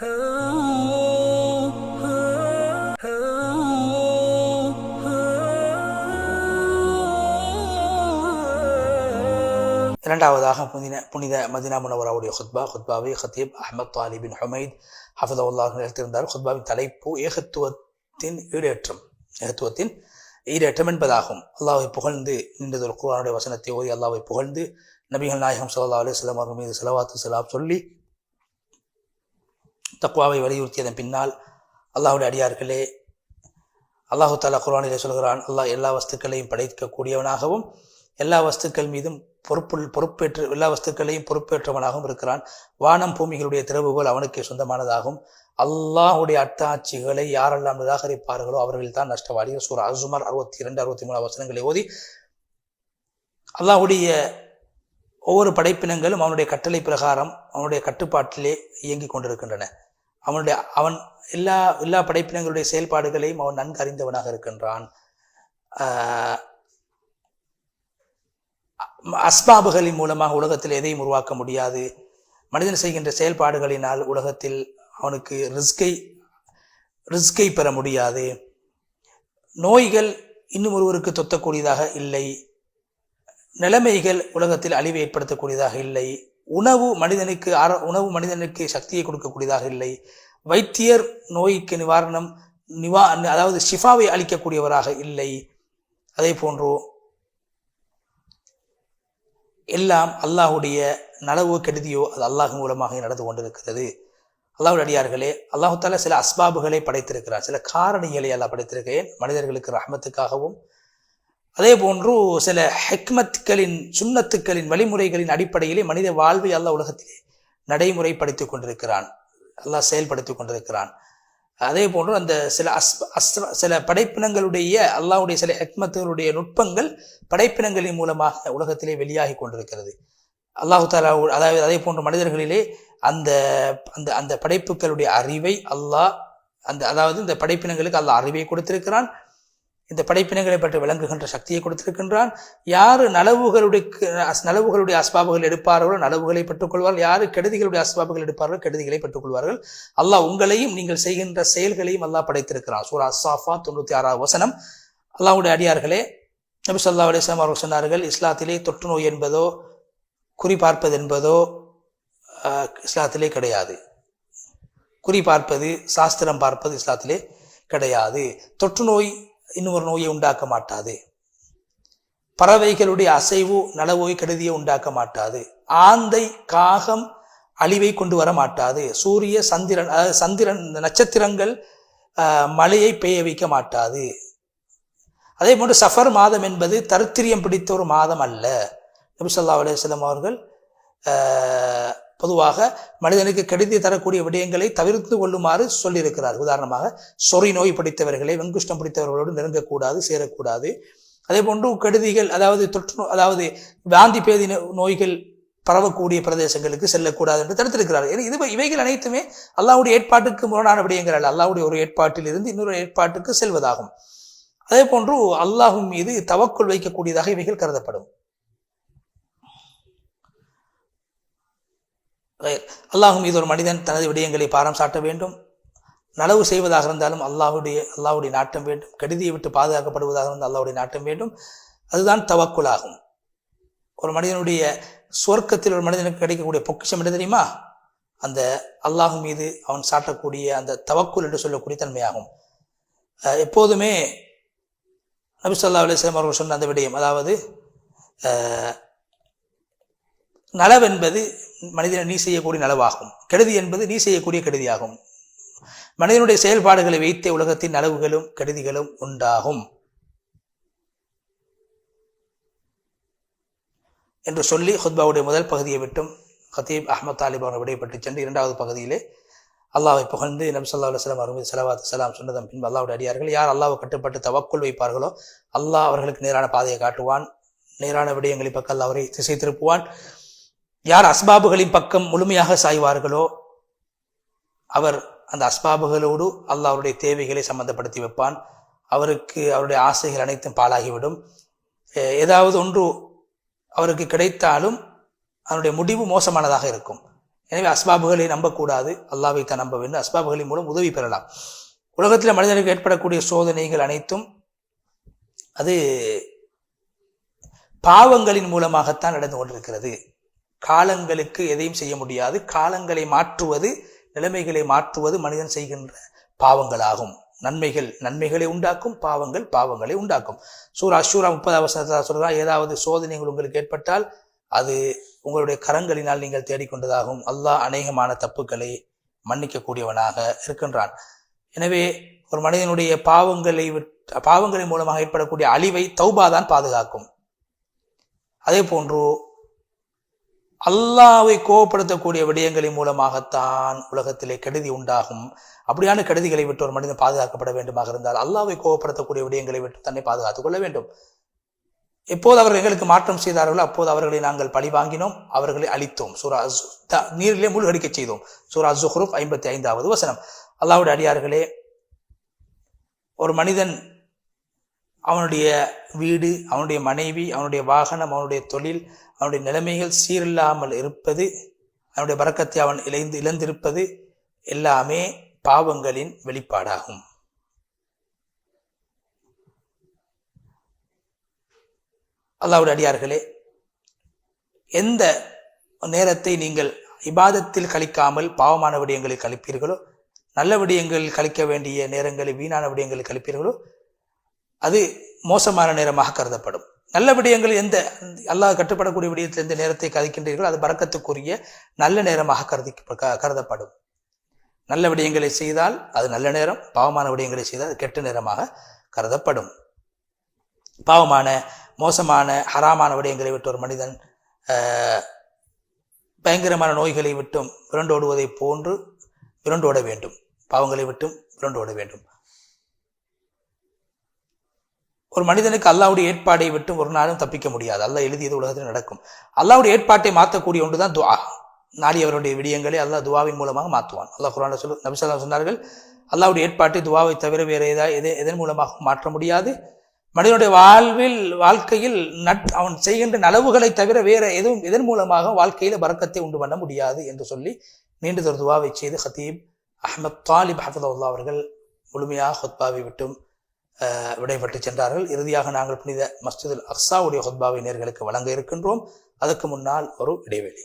இரண்டாவதாக புனித மதீனா முனவராவுடைய ஹுத்பாவை ஹத்தீப் அஹ்மத் தாலி பின் ஹுமைத் ஹஃபிதஹுல்லாஹ் நிறுத்தியிருந்தார். ஹுத்பாவின் தலைப்பு ஏகத்துவத்தின் ஈடேற்றம் என்பதாகும். அல்லாஹ்வை புகழ்ந்து நின்றது குர்ஆனுடைய வசனத்தை ஓதி அல்லாஹ்வை புகழ்ந்து நபிகள் நாயகம் ஸல்லல்லாஹு அலைஹி வஸல்லம் அவர்கள் மீது ஸலவாத்து ஸலாம் சொல்லி தக்வாவை வலியுறுத்தியதன் பின்னால், அல்லாஹ்வுடைய அடியார்களே, அல்லாஹு தஆலா குர்ஆனிலே சொல்கிறான், அல்லாஹ் எல்லா வஸ்துக்களையும் படைக்கக்கூடியவனாகவும் எல்லா வஸ்துக்கள் மீதும் எல்லா வஸ்துக்களையும் பொறுப்பேற்றவனாகவும் இருக்கிறான். வானம் பூமிகளுடைய திறவுகோல் அவனுக்கே சொந்தமானதாகும். அல்லாஹுடைய அத்தாட்சிகளை யாரெல்லாம் நிராகரிப்பார்களோ அவர்கள் தான் நஷ்டவாளிகள். சூரா அஸ்-ஸுமர் 62, 63 வசனங்களை ஓதி அல்லாஹுடைய ஒவ்வொரு படைப்பினங்களும் அவனுடைய கட்டளை பிரகாரம் அவனுடைய கட்டுப்பாட்டிலே இயங்கிக் கொண்டிருக்கின்றன. அவன் எல்லா படைப்பினங்களுடைய செயல்பாடுகளையும் அவன் நன்கு அறிந்தவனாக இருக்கின்றான். அஸ்பாபுகளின் மூலமாக உலகத்தில் எதையும் உருவாக்க முடியாது. மனிதன் செய்கின்ற செயல்பாடுகளினால் உலகத்தில் அவனுக்கு ரிஸ்கை பெற முடியாது. நோய்கள் இன்னும் ஒருவருக்கு தொத்தக்கூடியதாக இல்லை. நிலைமைகள் உலகத்தில் அழிவை ஏற்படுத்தக்கூடியதாக இல்லை. உணவு மனிதனுக்கு சக்தியை கொடுக்கக்கூடியதாக இல்லை. வைத்தியர் நோய்க்கு அதாவது ஷிஃபாவை அளிக்கக்கூடியவராக இல்லை. அதே போன்று எல்லாம் அல்லாஹுடைய நலவோ கெடுதியோ அது அல்லாஹ் மூலமாக நடந்து கொண்டிருக்கிறது. அல்லாஹ்வுடைய அடியார்களே, அல்லாஹு தஆலா சில அஸ்பாபுகளை படைத்திருக்கிறார், சில காரணிகளை அல்லாஹ் படைத்திருக்கிறேன் மனிதர்களுக்கு ரஹ்மத்துக்காகவும். அதே போன்று சில ஹிக்மத்துக்களின் சுன்னத்துக்களின் வழிமுறைகளின் அடிப்படையிலே மனித வாழ்வை அல்லாஹ் உலகத்திலே நடைமுறைப்படுத்திக் கொண்டிருக்கிறான், அல்லாஹ் செயல்படுத்திக் கொண்டிருக்கிறான். அதே போன்று அந்த சில படைப்பினங்களுடைய அல்லாஹ்வுடைய சில ஹிக்மத்துகளுடைய நுட்பங்கள் படைப்பினங்களின் மூலமாக உலகத்திலே வெளியாகி கொண்டிருக்கிறது. அல்லாஹு தஆலா அதே போன்று மனிதர்களிலே அந்த அந்த படைப்புகளுடைய அறிவை அல்லாஹ் இந்த படைப்பினங்களுக்கு அல்லாஹ் அறிவை கொடுத்திருக்கிறான். இந்த படைப்பினங்களை பற்றி விளங்குகின்ற சக்தியை கொடுத்திருக்கின்றான். யாரு நலவுகளுடைய அஸ்பாபுகள் எடுப்பார்களோ நலவுகளை பெற்றுக்கொள்வார்கள். யாரு கெடுதிகளுடைய அஸ்பாபுகள் எடுப்பார்களோ கெடுதிகளை பெற்றுக்கொள்வார்கள். அல்லாஹ் உங்களையும் நீங்கள் செய்கின்ற செயல்களையும் அல்லாஹ் படைத்திருக்கிறான். சூரா அஸ்-ஸாஃபாத் 96 வசனம். அல்லாஹ்வுடைய அடியார்களே, நபி ஸல்லல்லாஹு அலைஹி வஸல்லம் அவர்கள் சொன்னார்கள், இஸ்லாத்திலே தொற்று நோய் என்பதோ குறி பார்ப்பது என்பதோ இஸ்லாத்திலே கிடையாது. குறி பார்ப்பது, சாஸ்திரம் பார்ப்பது இஸ்லாத்திலே கிடையாது. தொற்று நோய் இன்னொரு நோயை உண்டாக்க மாட்டாது. பறவைகளுடைய அசைவு நலவோய் கெடுதியை உண்டாக்க மாட்டாது. ஆந்தை காகம் அழிவை கொண்டு வர மாட்டாது. சூரிய சந்திரன் நட்சத்திரங்கள் மழையை பெய்ய வைக்க மாட்டாது. அதே போன்று சஃபர் மாதம் என்பது தரித்திரியம் பிடித்த ஒரு மாதம் அல்ல. நபி ஸல்லல்லாஹு அலைஹி வஸல்லம் அவர்கள் பொதுவாக மனிதனுக்கு கெடுதி தரக்கூடிய விடயங்களை தவிர்த்து கொள்ளுமாறு சொல்லியிருக்கிறார். உதாரணமாக சொறி நோய் பிடித்தவர்களை, வெங்குஷ்டம் பிடித்தவர்களோடு நெருங்கக்கூடாது, சேரக்கூடாது. அதே போன்று கெடுதிகள் அதாவது வாந்தி பேதி நோய்கள் பரவக்கூடிய பிரதேசங்களுக்கு செல்லக்கூடாது என்று தடுத்திருக்கிறார்கள். இவைகள் அனைத்துமே அல்லாஹ்வுடைய ஏற்பாட்டுக்கு முரணான விடயங்கள் அல்ல. அல்லாஹ்வுடைய ஒரு ஏற்பாட்டில் இருந்து இன்னொரு ஏற்பாட்டுக்கு செல்வதாகும். அதே போன்று அல்லாஹ்வின் மீது தவக்குல் வைக்கக்கூடியதாக இவைகள் கருதப்படும். அல்லாஹ் மீது ஒரு மனிதன் தனது விடயங்களை பாரம் சாட்ட வேண்டும். நலவு செய்வதாக இருந்தாலும் அல்லாஹ்வுடைய நாட்டம் வேண்டும். கெடுதியை விட்டு பாதுகாக்கப்படுவதாக இருந்தால் அல்லாஹ்வுடைய நாட்டம் வேண்டும். அதுதான் தவக்குலாகும். ஒரு மனிதனுடைய சுவர்க்கத்தில் ஒரு மனிதனுக்கு கிடைக்கக்கூடிய பொக்கிஷம் என்ன தெரியுமா? அந்த அல்லாஹ் மீது அவன் சாட்டக்கூடிய அந்த தவக்குல் என்று சொல்லக்கூடிய தன்மையாகும். எப்போதுமே நபி ஸல்லல்லாஹு அலைஹி வஸல்லம் அவர்கள் சொன்ன அந்த விடயம், அதாவது நலவென்பது மனிதனை நீ செய்யக்கூடிய நலவாகும், கெடுதி என்பது நீ செய்யக்கூடிய கெடுதியாகும். மனிதனுடைய செயல்பாடுகளை வைத்தே உலகத்தின் நலவுகளும் கெடுதிகளும் உண்டாகும் என்று சொல்லி ஹுத்பாவுடைய முதல் பகுதியை விட்டும் ஹத்தீப் அஹ்மத் தாலிப் அவர்கள் விடைபெற்று சென்று இரண்டாவது பகுதியிலே அல்லாஹ்வை புகழ்ந்து நபி ஸல்லல்லாஹு அலைஹி வஸல்லம் அவர்கள் ஸலவாத்து ஸலாம் சொன்னதன் பின்பு அல்லாஹ்வுடைய அடியார்கள் யார் அல்லாஹ்வை கட்டுப்பட்டு தவக்குல் வைப்பார்களோ அல்லாஹ் அவர்களுக்கு நேரான பாதையை காட்டுவான், நேரான விடயங்களை பக்கம் அல்லாஹ் அவரை திசை திருப்புவான். யார் அஸ்பாபுகளின் பக்கம் முழுமையாக சாய்வார்களோ அவர் அந்த அஸ்பாபுகளோடு அல்லாஹ் அவருடைய தேவைகளை சம்பந்தப்படுத்தி வைப்பான். அவருக்கு அவருடைய ஆசைகள் அனைத்தும் பாழாகிவிடும். ஏதாவது ஒன்று அவருக்கு கிடைத்தாலும் அதனுடைய முடிவு மோசமானதாக இருக்கும். எனவே அஸ்பாபுகளை நம்பக்கூடாது, அல்லாஹ்வை தான் நம்ப வேண்டும். அஸ்பாபுகளின் மூலம் உதவி பெறலாம். உலகத்தில் மனிதனுக்கு ஏற்படக்கூடிய சோதனைகள் அனைத்தும் அது பாவங்களின் மூலமாகத்தான் நடந்து கொண்டிருக்கிறது. காலங்களுக்கு எதையும் செய்ய முடியாது. காலங்களை மாற்றுவது, நிலைமைகளை மாற்றுவது மனிதன் செய்கின்ற பாவங்களாகும். நன்மைகளை உண்டாக்கும், பாவங்களை உண்டாக்கும். சூரா அஷூரா 30 வசனத்தில் சொல்றா, ஏதாவது சோதனைகள் உங்களுக்கு ஏற்பட்டால் அது உங்களுடைய கரங்களினால் நீங்கள் தேடிக்கொண்டதாகும். அல்லாஹ் அநேகமான தப்புக்களை மன்னிக்கக்கூடியவனாக இருக்கின்றான். எனவே ஒரு மனிதனுடைய பாவங்களின் மூலமாக ஏற்படக்கூடிய அழிவை தௌபா தான் பாதுகாக்கும். அதே போன்று அல்லாஹ்வை கோபப்படுத்தக்கூடிய விடயங்களின் மூலமாகத்தான் உலகத்திலே கெடுதி உண்டாகும். அப்படியான கெடுதிகளை விட்டு ஒரு மனிதன் பாதுகாக்கப்பட வேண்டுமாக இருந்தால் அல்லாஹ்வை கோபப்படுத்தக்கூடிய விடயங்களை விட்டு தன்னை பாதுகாத்துக் கொள்ள வேண்டும். எப்போது அவர்கள் எங்களுக்கு மாற்றம் செய்தார்களோ அப்போது அவர்களை நாங்கள் பழி வாங்கினோம், அவர்களை அழித்தோம், நீரிலே மூழ்கடிக்க செய்தோம். சூரா ஸுஹ்ருஃப் 55வது வசனம். அல்லாஹ்வுடைய அடியார்களே, ஒரு மனிதன் அவனுடைய வீடு, அவனுடைய மனைவி, அவனுடைய வாகனம், அவனுடைய தொழில், அவனுடைய நிலைமைகள் சீரில்லாமல் இருப்பது, அவனுடைய பரக்கத்தை அவன் இழந்திருப்பது எல்லாமே பாவங்களின் வெளிப்பாடாகும். அல்லாஹ்வுடைய அடியார்களே, எந்த நேரத்தை நீங்கள் இபாதத்தில் கழிக்காமல் பாவமான விடயங்களில் கழிப்பீர்களோ, நல்ல விடயங்களில் கழிக்க வேண்டிய நேரங்களில் வீணான விடயங்களில் கழிப்பீர்களோ, அது மோசமான நேரமாக கருதப்படும். நல்ல விடயங்கள் எந்த அல்லாஹ் கட்டுப்படக்கூடிய விடயத்தில் எந்த நேரத்தை கழிக்கின்றீர்களோ அது பரக்கத்துக்குரிய நல்ல நேரமாக கருதப்படும். நல்ல விடயங்களை செய்தால் அது நல்ல நேரம், பாவமான விடயங்களை செய்தால் அது கெட்ட நேரமாக கருதப்படும். பாவமான மோசமான ஹராமான விடயங்களை விட்டு ஒரு மனிதன் பயங்கரமான நோய்களை விட்டும் விரண்டோடுவதை போன்று விரண்டோட வேண்டும். பாவங்களை விட்டும் விரண்டோட வேண்டும். ஒரு மனிதனுக்கு அல்லாஹ்வுடைய ஏற்பாடை விட்டு ஒரு நாளும் தப்பிக்க முடியாது. அல்லாஹ் எழுதியது உலகத்தில் நடக்கும். அல்லாஹ்வுடைய ஏற்பாட்டை மாற்றக்கூடிய ஒன்றுதான் துஆ. நாடியவருடைய விடயங்களை அல்லாஹ் துஆவின் மூலமாக மாற்றுவான். அல்லாஹ் குர்ஆன்ல நபி ஸல்லல்லாஹு அலைஹி சொன்னார்கள், அல்லாஹ்வுடைய ஏற்பாட்டை துஆவை தவிர வேறு எதன் மூலமாக மாற்ற முடியாது. மனிதனுடைய வாழ்க்கையில் அவன் செய்கின்ற நலவுகளை தவிர வேற எதன் மூலமாக வாழ்க்கையில பரக்கத்தை உண்டு பண்ண முடியாது என்று சொல்லி நீண்டதொரு துஆவை செய்து ஹதீப் அஹ்மத் தாலிப் ஹஃபிதஹுல்லாஹ் அவர்கள் முழுமையாக ஹுத்பாவை விட்டும் விடைபெற்று சென்றார்கள். இறுதியாக நாங்கள் புனித மஸ்ஜிதுல் அக்ஸாவுடைய ஹுத்பாவை நேர்களுக்கு வழங்க இருக்கின்றோம். அதற்கு முன்னால் ஒரு இடைவெளி.